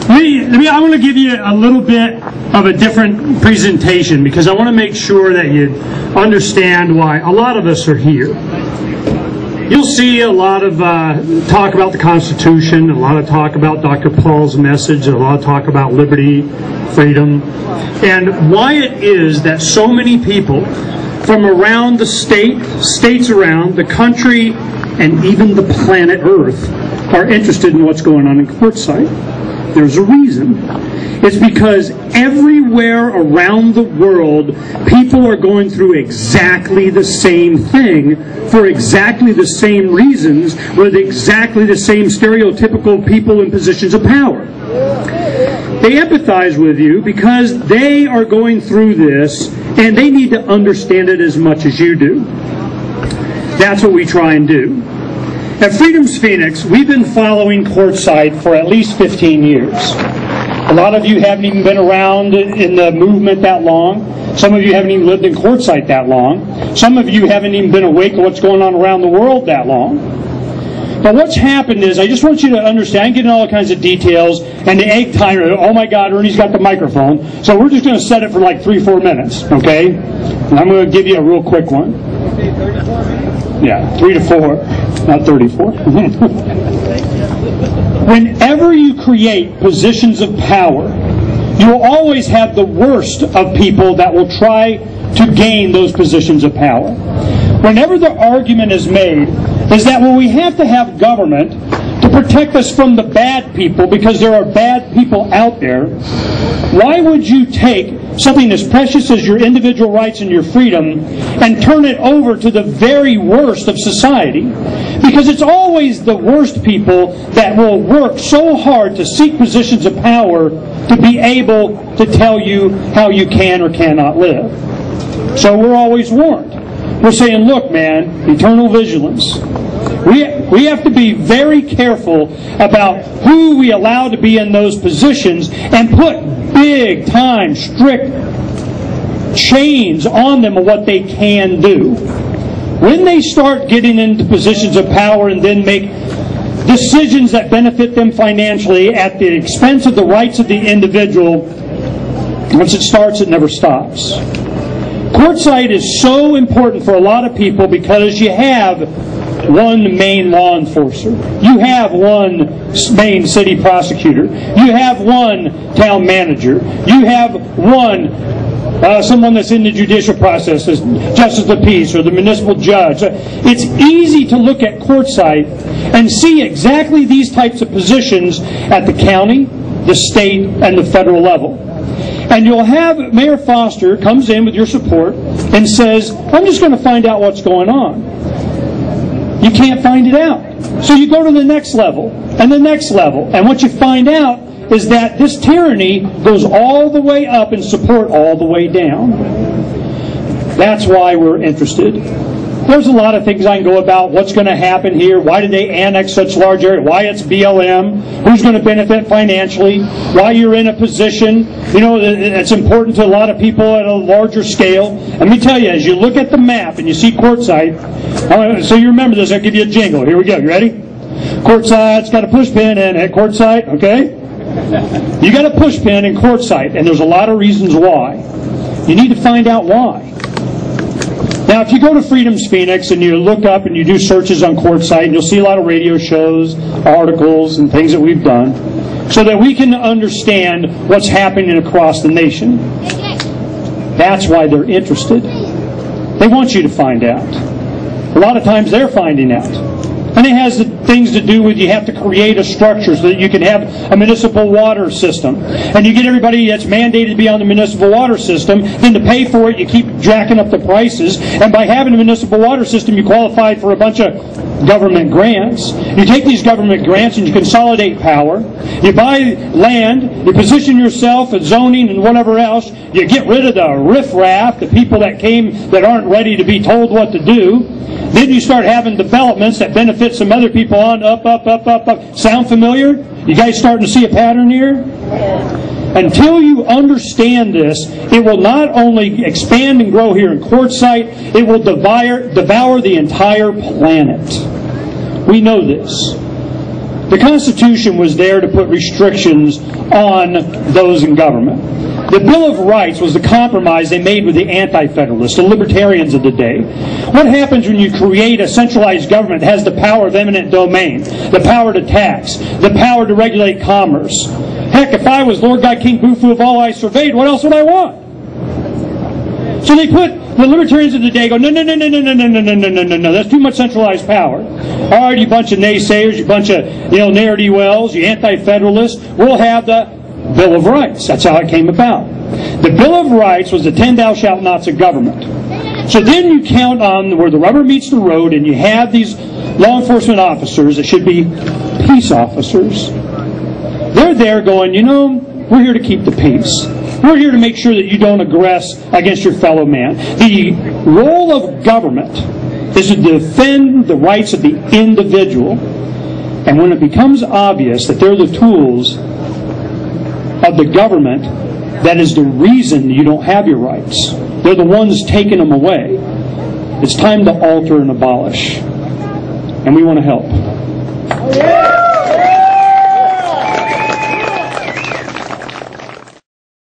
I want to give you a little bit of a different presentation because I want to make sure that you understand why a lot of us are here. You'll see a lot of talk about the Constitution, a lot of talk about Dr. Paul's message, a lot of talk about liberty, freedom, and why it is that so many people from around the states around the country, and even the planet Earth are interested in what's going on in Quartzsite. There's a reason. It's because everywhere around the world, people are going through exactly the same thing for exactly the same reasons with exactly the same stereotypical people in positions of power. They empathize with you because they are going through this and they need to understand it as much as you do. That's what we try and do. At Freedom's Phoenix, we've been following Quartzsite for at least 15 years. A lot of you haven't even been around in the movement that long. Some of you haven't even lived in Quartzsite that long. Some of you haven't even been awake to what's going on around the world that long. But what's happened is, I just want you to understand, I'm getting all kinds of details, and the egg timer, oh my God, Ernie's got the microphone, so we're just going to set it for like 3-4 minutes, okay? And I'm going to give you a real quick one. Yeah, 3 to 4, not 34. Whenever you create positions of power, you will always have the worst of people that will try to gain those positions of power. Whenever the argument is made is that, well, we have to have government to protect us from the bad people because there are bad people out there, why would you take something as precious as your individual rights and your freedom and turn it over to the very worst of society? Because it's always the worst people that will work so hard to seek positions of power to be able to tell you how you can or cannot live. So we're always warned. We're saying, look, man, eternal vigilance. We have to be very careful about who we allow to be in those positions and put big time, strict chains on them of what they can do. When they start getting into positions of power and then make decisions that benefit them financially at the expense of the rights of the individual, once it starts, it never stops. Quartzsite is so important for a lot of people because you have one main law enforcer. You have one main city prosecutor. You have one town manager. You have one someone that's in the judicial process, as justice of the peace or the municipal judge. It's easy to look at Quartzsite and see exactly these types of positions at the county, the state, and the federal level. And you'll have Mayor Foster comes in with your support and says, I'm just going to find out what's going on. You can't find it out. So you go to the next level and the next level. And what you find out is that this tyranny goes all the way up and support all the way down. That's why we're interested. There's a lot of things I can go about. What's going to happen here? Why did they annex such large area? Why it's BLM? Who's going to benefit financially? Why you're in a position? You know, it's important to a lot of people at a larger scale. Let me tell you, as you look at the map and you see Quartzsite, so you remember this, I'll give you a jingle. Here we go. You ready? Quartzsite's got a push pin in it. Quartzsite, okay? You got a push pin in Quartzsite, and there's a lot of reasons why. You need to find out why. Now, if you go to Freedom's Phoenix and you look up and you do searches on Quartzsite, you'll see a lot of radio shows, articles, and things that we've done so that we can understand what's happening across the nation. That's why they're interested. They want you to find out. A lot of times they're finding out. And it has things to do with you have to create a structure so that you can have a municipal water system. And you get everybody that's mandated to be on the municipal water system, then to pay for it, you keep jacking up the prices. And by having a municipal water system, you qualify for a bunch of government grants. You take these government grants and you consolidate power. You buy land, you position yourself at zoning and whatever else. You get rid of the riffraff, the people that came that aren't ready to be told what to do. Then you start having developments that benefit some other people on up. Sound familiar? You guys starting to see a pattern here? Until you understand this, it will not only expand and grow here in Quartzsite, it will devour the entire planet. We know this. The Constitution was there to put restrictions on those in government. The Bill of Rights was the compromise they made with the anti-federalists, the libertarians of the day. What happens when you create a centralized government that has the power of eminent domain, the power to tax, the power to regulate commerce? Heck, if I was Lord God King Bufu of all I surveyed, what else would I want? So they put, the libertarians of the day go, no, that's too much centralized power. All right, you bunch of naysayers, you bunch of, ne'er-do-wells, you anti-federalists, we'll have the Bill of Rights. That's how it came about. The Bill of Rights was the 10 thou shalt nots of government. So then you count on where the rubber meets the road, and you have these law enforcement officers that should be peace officers. They're there going, we're here to keep the peace. We're here to make sure that you don't aggress against your fellow man. The role of government is to defend the rights of the individual. And when it becomes obvious that they're the tools of the government, that is the reason you don't have your rights. They're the ones taking them away. It's time to alter and abolish. And we want to help.